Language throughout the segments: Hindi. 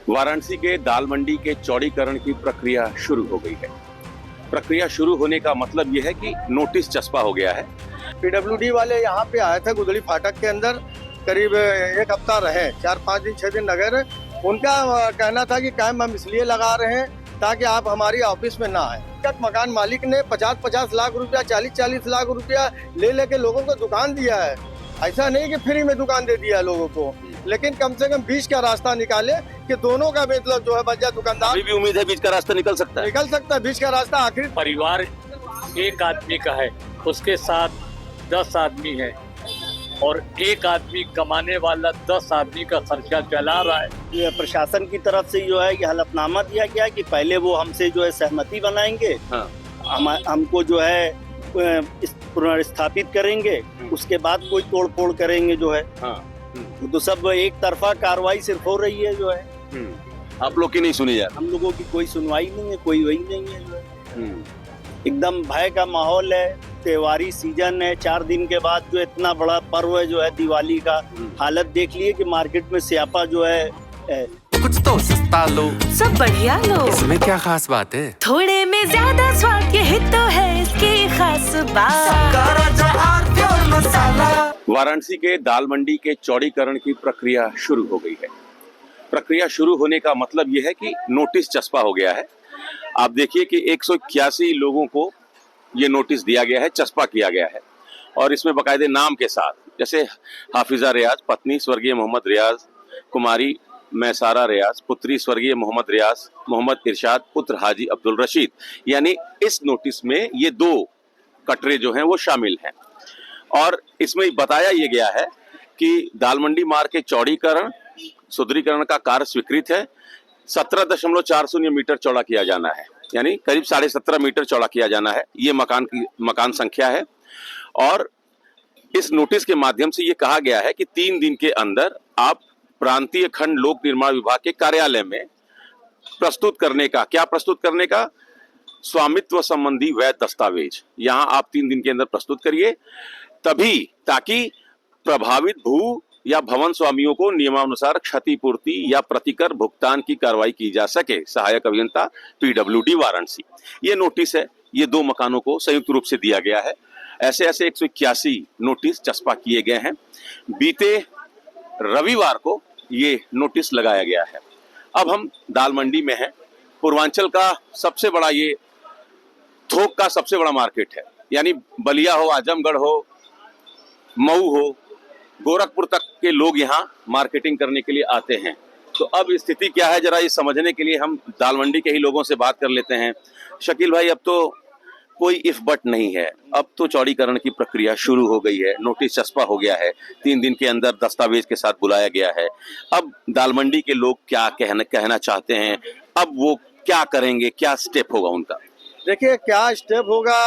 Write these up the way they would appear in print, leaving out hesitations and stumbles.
वाराणसी के दाल मंडी के चौड़ीकरण की प्रक्रिया शुरू हो गई है। प्रक्रिया शुरू होने का मतलब यह है कि नोटिस चस्पा हो गया है। पीडब्ल्यूडी वाले यहाँ पे आए थे गुदड़ी फाटक के अंदर, करीब एक हफ्ता रहे, 4-5 दिन 6 दिन लगे रहे। उनका कहना था कि कैंप हम इसलिए लगा रहे हैं ताकि आप हमारी ऑफिस में ना आए। मकान मालिक ने 50-50 लाख रुपया, 40-40 लाख रुपया ले लेके लोगों को दुकान दिया है। ऐसा नहीं कि फ्री में दुकान दे दिया लोगों को, लेकिन कम से कम बीच का रास्ता निकाले कि दोनों का मतलब जो है बच जाए। दुकानदार अभी भी उम्मीद है बीच का रास्ता निकल सकता है। बीच का रास्ता आखिर परिवार एक आदमी का है, उसके साथ 10 आदमी है और एक आदमी कमाने वाला 10 आदमी का खर्चा चला रहा है। ये प्रशासन की तरफ से जो है कि हलफनामा दिया गया कि पहले वो हमसे जो है सहमति बनाएंगे, हाँ। हमको जो है पुनर्स्थापित करेंगे, उसके बाद कोई तोड़ फोड़ करेंगे जो है। हाँ। तो सब एक तरफा कार्रवाई सिर्फ हो रही है जो है। आप लोग की नहीं सुनी जा हम लोगों की कोई सुनवाई नहीं है, कोई वही नहीं है जो है। एकदम भय का माहौल है। त्योहारी सीजन है, 4 दिन के बाद जो इतना बड़ा पर्व है जो है दिवाली का, हालत देख लिए कि मार्केट में स्यापा जो है। कुछ तो सस्ता लो, सब बढ़िया लो, इसमें क्या खास बात है? थोड़े में ज्यादा स्वाद, यही तो है इसकी खास बात। वाराणसी के दाल मंडी के चौड़ीकरण की प्रक्रिया शुरू हो गई है। प्रक्रिया शुरू होने का मतलब यह है कि नोटिस चस्पा हो गया है। आप देखिए कि 181 लोगों को ये नोटिस दिया गया है, चस्पा किया गया है, और इसमें बाकायदे नाम के साथ, जैसे हाफिजा रियाज पत्नी स्वर्गीय मोहम्मद रियाज, कुमारी मैसारा रियाज पुत्री स्वर्गीय मोहम्मद रियाज, मोहम्मद इरशाद पुत्र हाजी अब्दुल रशीद, यानी इस नोटिस में ये 2 कटरे जो हैं वो शामिल हैं। और इसमें बताया ये गया है कि दाल मंडी मार्ग के चौड़ीकरण सुदृढ़ीकरण का कार्य स्वीकृत है। 17.40 मीटर चौड़ा किया जाना है, यानी करीब 17.5 मीटर चौड़ा किया जाना है। ये मकान संख्या है। और इस नोटिस के माध्यम से ये कहा गया है कि 3 दिन के अंदर आप प्रांतीय खंड लोक निर्माण विभाग के कार्यालय में प्रस्तुत करने का स्वामित्व संबंधी वैध दस्तावेज यहाँ आप 3 दिन के अंदर प्रस्तुत करिए, ताकि प्रभावित भू या भवन स्वामियों को नियमानुसार क्षतिपूर्ति या प्रतिकर भुगतान की कार्रवाई की जा सके। सहायक अभियंता पीडब्ल्यूडी वाराणसी। ये नोटिस है, ये 2 मकानों को संयुक्त रूप से दिया गया है। ऐसे 181 नोटिस चस्पा किए गए हैं। बीते रविवार को ये नोटिस लगाया गया है। अब हम दाल मंडी में हैं। पूर्वांचल का सबसे बड़ा, ये थोक का सबसे बड़ा मार्केट है, यानी बलिया हो, आजमगढ़ हो, मऊ हो, गोरखपुर तक के लोग यहाँ मार्केटिंग करने के लिए आते हैं। तो अब स्थिति क्या है, जरा ये समझने के लिए हम दाल मंडी के ही लोगों से बात कर लेते हैं। शकील भाई, अब तो कोई इफ बट नहीं है, अब तो चौड़ीकरण की प्रक्रिया शुरू हो गई है, नोटिस चस्पा हो गया है, 3 दिन के अंदर दस्तावेज के साथ बुलाया गया है। अब दाल मंडी के लोग क्या कहना चाहते हैं, अब वो क्या करेंगे, क्या स्टेप होगा उनका? देखिए क्या स्टेप होगा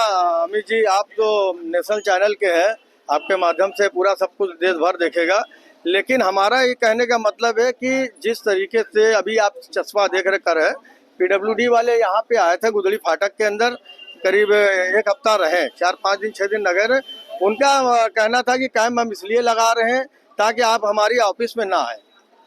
अमित जी, आप तो नेशनल चैनल के हैं, आपके माध्यम से पूरा सब कुछ देश भर देखेगा। लेकिन हमारा ये कहने का मतलब है कि जिस तरीके से अभी आप चस्पा देख रहे कर है, पीडब्ल्यूडी वाले यहाँ पे आए थे गुदड़ी फाटक के अंदर, करीब एक हफ्ता रहे, 4-5 दिन 6 दिन लगे रहे। उनका कहना था कि कैंप हम इसलिए लगा रहे हैं ताकि आप हमारी ऑफिस में ना आए।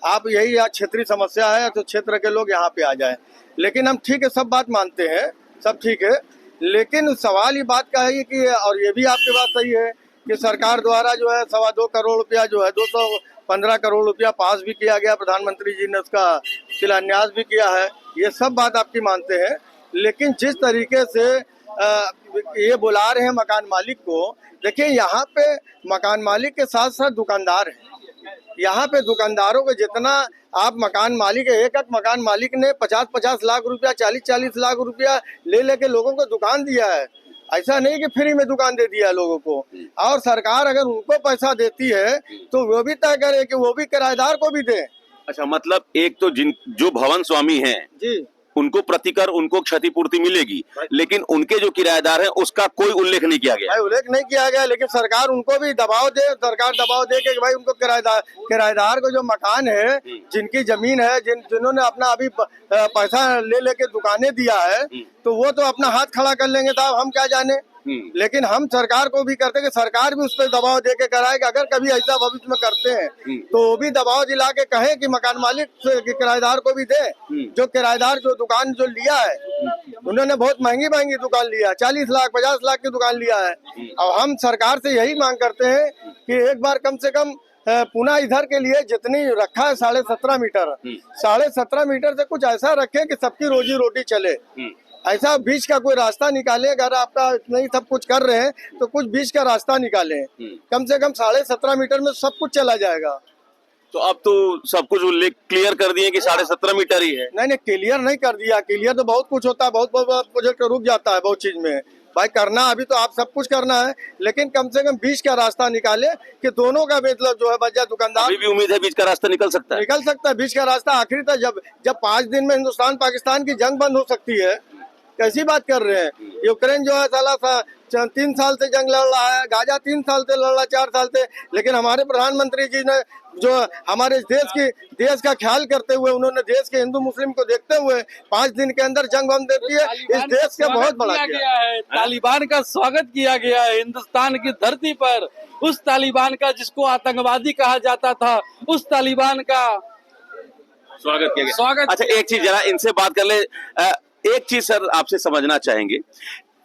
आप यही यहाँ क्षेत्रीय समस्या है तो क्षेत्र के लोग यहाँ पे आ जाए। लेकिन हम ठीक है, सब बात मानते हैं, सब ठीक है, लेकिन सवाल ये बात का है कि, और ये भी आपकी बात सही है कि सरकार द्वारा जो है 2.25 करोड़ रुपया जो है 215 करोड़ रुपया पास भी किया गया, प्रधानमंत्री जी ने उसका शिलान्यास भी किया है। ये सब बात आपकी मानते हैं, लेकिन जिस तरीके से ये बुला रहे हैं मकान मालिक को, देखिए यहाँ पे मकान मालिक के साथ साथ दुकानदार हैं। यहाँ पे दुकानदारों को जितना आप मकान मालिक है, एक मकान मालिक ने 50-50 लाख रुपया, 40-40 लाख रुपया ले लेके लोगों को दुकान दिया है। ऐसा नहीं कि फ्री में दुकान दे दिया लोगों को। और सरकार अगर उनको पैसा देती है तो वो भी तय करे कि वो भी किराएदार को भी दे। अच्छा, मतलब एक तो जो भवन स्वामी हैं जी, उनको प्रतिकर, उनको क्षतिपूर्ति मिलेगी, लेकिन उनके जो किराएदार हैं उसका कोई उल्लेख नहीं किया गया। उल्लेख नहीं किया गया, लेकिन सरकार उनको भी दबाव दे, सरकार दबाव दे कि भाई उनको किराएदार को जो मकान है, जिनकी जमीन है, जिन्होंने अपना अभी पैसा ले लेके दुकानें दिया है, तो वो तो अपना हाथ खड़ा कर लेंगे। साहब हम क्या जाने, लेकिन हम सरकार को भी करते कि सरकार भी उस पर दबाव दे के कराए कि अगर कभी ऐसा भविष्य में करते हैं तो वो भी दबाव दिला के कहे कि मकान मालिक के किराएदार को भी दे। जो किराएदार जो दुकान जो लिया है उन्होंने बहुत महंगी महंगी दुकान लिया है, 40 लाख 50 लाख की दुकान लिया है। अब हम सरकार से यही मांग करते हैं कि एक बार कम से कम पुनः इधर के लिए जितनी रखा है 17.5 मीटर, 17.5 मीटर से कुछ ऐसा रखें कि सबकी रोजी रोटी चले। ऐसा बीच का कोई रास्ता निकाले। अगर आपका नहीं सब कुछ कर रहे हैं तो कुछ बीच का रास्ता निकालें। कम से कम 17.5 मीटर में सब कुछ चला जाएगा। तो अब तो सब कुछ उल्लेख क्लियर कर दिए कि 17.5 मीटर ही है। नहीं क्लियर नहीं कर दिया। क्लियर तो बहुत कुछ होता है, बहुत प्रोजेक्ट रुक जाता है बहुत चीज में। भाई करना अभी तो आप सब कुछ करना है, लेकिन कम से कम बीच का रास्ता निकाले कि दोनों का मतलब जो है बच्चा दुकानदार। अभी भी उम्मीद है बीच का रास्ता निकल सकता है। निकल सकता है बीच का रास्ता आखिरी तक। जब 5 दिन में हिंदुस्तान पाकिस्तान की जंग बंद हो सकती है, कैसी बात कर रहे हैं। यूक्रेन जो है साला 3 साल से जंग लड़ रहा है, गाजा 3 साल से लड़ रहा है, 4 साल से। लेकिन हमारे प्रधानमंत्री जी ने जो हमारे देश का ख्याल करते हुए उन्होंने देश के हिंदू मुस्लिम को देखते हुए 5 दिन के अंदर जंग बंद देती है। इस देश का बहुत बड़ा किया है। तालिबान का स्वागत किया गया है हिंदुस्तान की धरती पर। उस तालिबान का जिसको आतंकवादी कहा जाता था, उस तालिबान का स्वागत किया गया। स्वागत। अच्छा एक चीज जरा इनसे बात कर ले। एक चीज सर आपसे समझना चाहेंगे,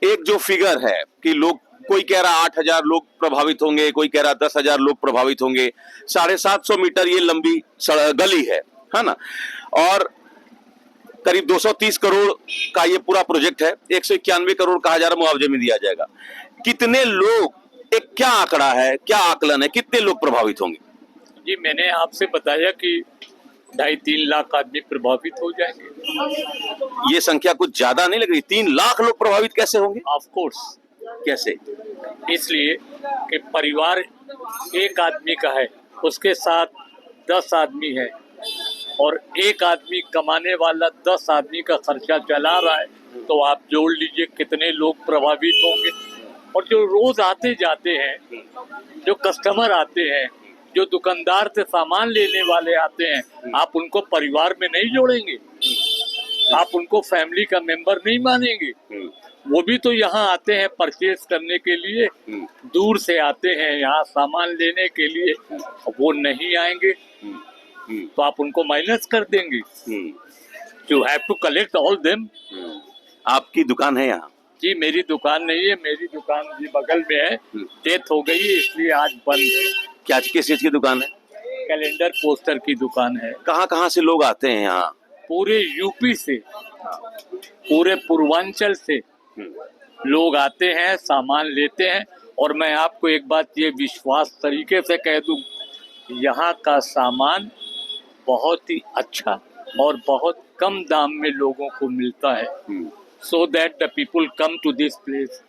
एक जो फिगर है कि लोग, कोई कह रहा 8,000 लोग प्रभावित होंगे, कोई कह रहा 10,000 लोग प्रभावित होंगे। 750 मीटर ये लंबी गली है ना, और करीब 230 करोड़ का ये पूरा प्रोजेक्ट है। 191 करोड़ कहा जा रहा मुआवजे में दिया जाएगा। कितने लोग, एक क्या आंकड़ा है, क्या आकलन है, कितने लोग प्रभावित होंगे? जी मैंने आपसे बताया कि 2.5-3 लाख आदमी प्रभावित हो जाएंगे। ये संख्या कुछ ज्यादा नहीं लग रही? 3 लाख लोग प्रभावित कैसे होंगे? Of course. कैसे? इसलिए कि परिवार एक आदमी का है, उसके साथ 10 आदमी है, और एक आदमी कमाने वाला 10 आदमी का खर्चा चला रहा है, तो आप जोड़ लीजिए कितने लोग प्रभावित होंगे। और जो रोज आते जाते हैं, जो कस्टमर आते हैं, जो दुकानदार से सामान लेने वाले आते हैं, आप उनको परिवार में नहीं जोड़ेंगे, आप उनको फैमिली का मेंबर नहीं मानेंगे। वो भी तो यहाँ आते हैं परचेज करने के लिए, दूर से आते हैं यहाँ सामान लेने के लिए, वो नहीं आएंगे तो आप उनको माइनस कर देंगे। You have to collect all them. आपकी दुकान है यहाँ? जी मेरी दुकान नहीं है, मेरी दुकान जी बगल में है, डेथ हो गई है इसलिए आज बंद है। क्या किस चीज की दुकान है? कैलेंडर पोस्टर की दुकान है। कहाँ से लोग आते हैं यहाँ? पूरे यूपी से, पूरे पूर्वांचल से लोग आते हैं, सामान लेते हैं। और मैं आपको एक बात ये विश्वास तरीके से कह दूं, यहाँ का सामान बहुत ही अच्छा और बहुत कम दाम में लोगों को मिलता है। So that the people come to this place.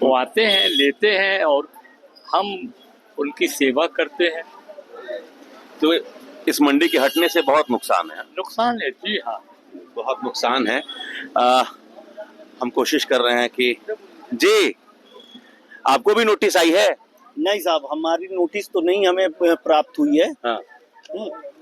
वो आते हैं, लेते हैं और हम उनकी सेवा करते हैं। तो इस मंडी के हटने से बहुत नुकसान है। नुकसान है जी, हाँ बहुत नुकसान है। हम कोशिश कर रहे हैं कि जी आपको भी नोटिस आई है? नहीं साहब, हमारी नोटिस तो नहीं हमें प्राप्त हुई है। हाँ।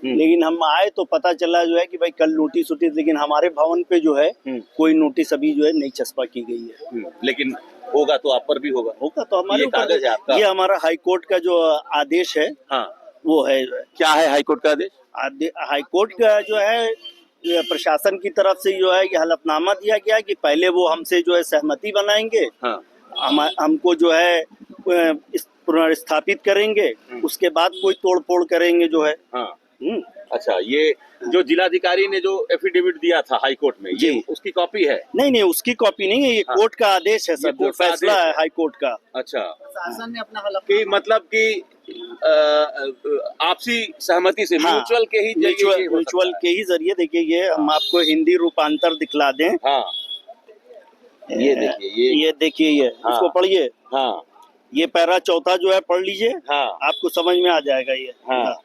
लेकिन हम आए तो पता चला जो है कि भाई कल नोटिस, लेकिन हमारे भवन पे जो है कोई नोटिस अभी जो है नहीं चस्पा की गई है। लेकिन होगा तो आप पर भी होगा। तो हमारे ये कागज है आपका? ये हमारा हाई कोर्ट का जो आदेश है, हाँ वो है। क्या है हाई कोर्ट का आदेश? हाई कोर्ट का जो है प्रशासन की तरफ से जो है ये हलफनामा दिया गया कि पहले वो हमसे जो है सहमति बनाएंगे। हाँ। हमको जो है पुनर्स्थापित करेंगे, उसके बाद कोई तोड़ फोड़ करेंगे जो है। हाँ। अच्छा, ये जो जिलाधिकारी ने जो एफिडेविट दिया था हाई कोर्ट में, ये उसकी कॉपी है? नहीं उसकी कॉपी नहीं है, ये कोर्ट का आदेश है सर, जो फैसला है हाई कोर्ट का। अच्छा, शासन ने अपना कि मतलब कि आपसी सहमति से, म्यूचुअल के ही म्यूचुअल के ही जरिए। देखिए ये हम आपको हिंदी रूपांतर दिखला दें। हाँ, ये देखिए ये हाँ, इसको पढ़िए। हाँ, ये पैरा चौथा जो है पढ़ लीजिए। हाँ, आपको समझ में आ जाएगा ये। हाँ।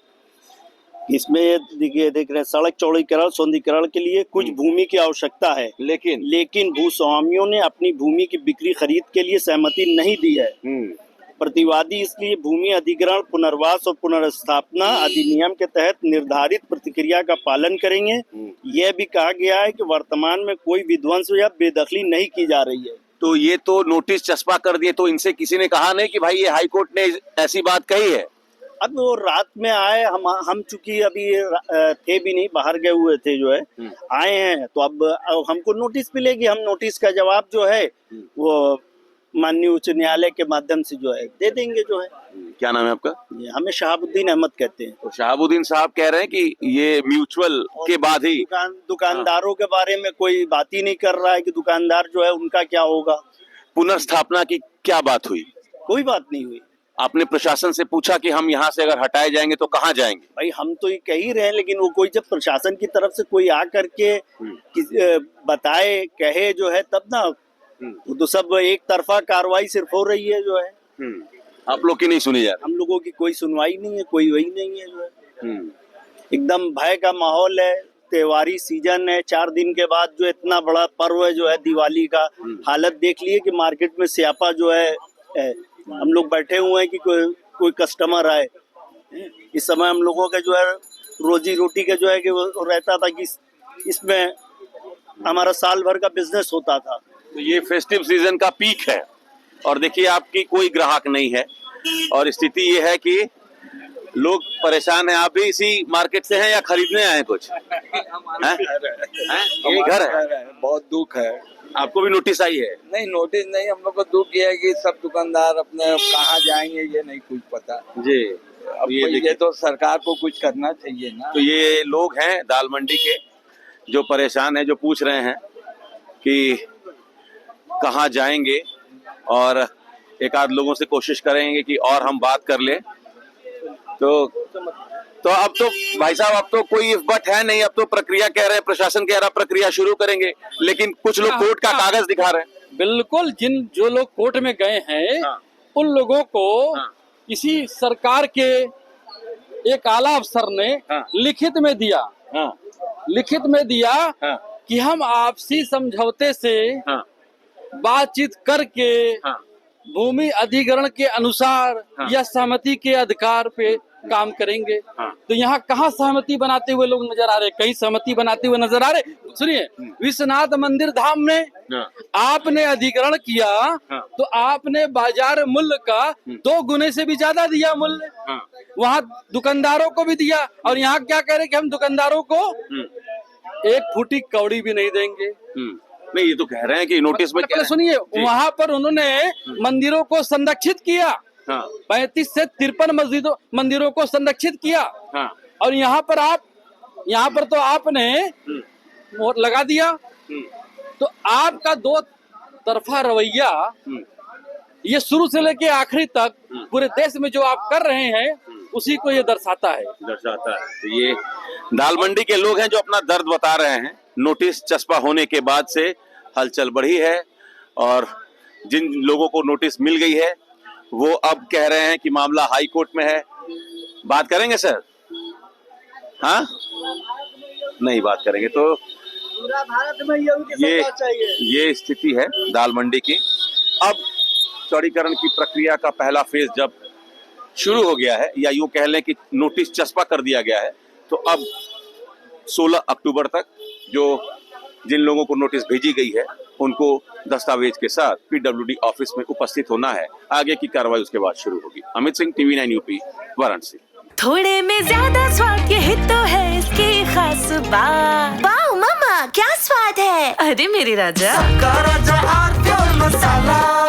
इसमें देख रहे हैं, सड़क चौड़ीकरण सौंदर्यीकरण के लिए कुछ भूमि की आवश्यकता है, लेकिन भूस्वामियों ने अपनी भूमि की बिक्री खरीद के लिए सहमति नहीं दी है। प्रतिवादी इसलिए भूमि अधिग्रहण, पुनर्वास और पुनर्स्थापना अधिनियम के तहत निर्धारित प्रतिक्रिया का पालन करेंगे। यह भी कहा गया है कि वर्तमान में कोई विध्वंस या बेदखली नहीं की जा रही है। तो ये तो नोटिस चस्पा कर दिए, तो इनसे किसी ने कहा नहीं कि भाई ये हाई कोर्ट ने ऐसी बात कही है? अब वो रात में आए, हम चूंकि अभी थे भी नहीं, बाहर गए हुए थे जो है, आए हैं, तो अब हमको नोटिस मिलेगी, हम नोटिस का जवाब जो है वो माननीय उच्च न्यायालय के माध्यम से जो है दे देंगे जो है। क्या नाम है आपका? हमें शहाबुद्दीन अहमद कहते हैं। तो शहाबुद्दीन साहब कह रहे हैं कि ये म्यूचुअल के बाद ही दुकानदारों के बारे में कोई बात ही नहीं कर रहा है कि दुकानदार जो है उनका क्या होगा। पुनर्स्थापना की क्या बात हुई? कोई बात नहीं हुई। आपने प्रशासन से पूछा कि हम यहाँ से अगर हटाए जाएंगे तो कहाँ जाएंगे? भाई हम तो ये कह ही रहे हैं, लेकिन वो कोई जब प्रशासन की तरफ से कोई आ करके बताए, कहे जो है, तब ना, तो सब एक तरफा कार्रवाई सिर्फ हो रही है जो है। आप लोग की नहीं सुनी जा रही? हम लोगों की कोई सुनवाई नहीं है, कोई वही नहीं है जो है। एकदम भय का माहौल है, त्योहारी सीजन है, 4 दिन के बाद जो इतना बड़ा पर्व है जो है दिवाली का, हालत देख लिए कि मार्केट में स्यापा जो है हम लोग बैठे हुए हैं कि कोई कस्टमर आए। इस समय हम लोगों का जो है रोजी रोटी का जो है कि वो रहता था कि इसमें हमारा साल भर का बिजनेस होता था। तो ये फेस्टिव सीजन का पीक है और देखिए आपकी कोई ग्राहक नहीं है और स्थिति ये है कि लोग परेशान हैं। आप भी इसी मार्केट से हैं या खरीदने आए कुछ? हैं? ये घर है? बहुत दुख है। आपको भी नोटिस आई है? नहीं, नोटिस नहीं, हम लोग को दुख ये है कि सब दुकानदार अपने कहाँ जाएंगे ये नहीं कुछ पता जी। अब ये तो सरकार को कुछ करना चाहिए ना। तो ये लोग हैं दाल मंडी के जो परेशान हैं, जो पूछ रहे हैं कि कहाँ जाएंगे, और एक आध लोगों से कोशिश करेंगे कि और हम बात कर ले। तो अब तो भाई साहब, अब तो कोई इफ बट है नहीं, अब तो प्रक्रिया कह रहे हैं, प्रशासन कह रहा है प्रक्रिया शुरू करेंगे, लेकिन कुछ लोग कोर्ट का कागज दिखा रहे हैं। बिल्कुल, जो लोग कोर्ट में गए हैं उन लोगों को किसी सरकार के एक आला अफसर ने लिखित में दिया कि हम आपसी समझौते से बातचीत करके भूमि अधिग्रहण के अनुसार या सहमति के अधिकार पे काम करेंगे। तो यहाँ कहाँ सहमति बनाते हुए लोग नजर आ रहे? कहीं सहमति बनाते हुए नजर आ रहे? सुनिए, विश्वनाथ मंदिर धाम में आपने अधिग्रहण किया तो आपने बाजार मूल्य का 2 गुने से भी ज्यादा दिया मूल्य, वहाँ दुकानदारों को भी दिया, और यहाँ क्या कह रहे कि हम दुकानदारों को 1 फुटी कौड़ी भी नहीं देंगे। नहीं, ये तो कह रहे हैं कि नोटिस में सुनिए, वहाँ पर उन्होंने मंदिरों को संरक्षित किया, 35 से 53 मंदिरों को संरक्षित किया, और यहाँ पर तो आपने मोहर लगा दिया। तो आपका 2 तरफा रवैया ये शुरू से लेके आखिरी तक पूरे देश में जो आप कर रहे हैं उसी को ये दर्शाता है। तो ये दाल मंडी के लोग हैं जो अपना दर्द बता रहे हैं। नोटिस चस्पा होने के बाद से हलचल बढ़ी है और जिन लोगों को नोटिस मिल गई है वो अब कह रहे हैं कि मामला हाई कोर्ट में है। बात करेंगे सर? हाँ, नहीं बात करेंगे। तो पूरा भारत में ये स्थिति है दाल मंडी की। अब चौड़ीकरण की प्रक्रिया का पहला फेज जब शुरू हो गया है, या यूं कह लें कि नोटिस चस्पा कर दिया गया है, तो अब 16 अक्टूबर तक जिन लोगों को नोटिस भेजी गई है उनको दस्तावेज के साथ पीडब्ल्यूडी ऑफिस में उपस्थित होना है। आगे की कार्रवाई उसके बाद शुरू होगी। Amit Singh, TV 9 UP, Varanasi. थोड़े में ज्यादा स्वाद, यही तो है इसकी खास बात। वाओ मम्मा, क्या स्वाद है! अरे मेरे राजा, मसाला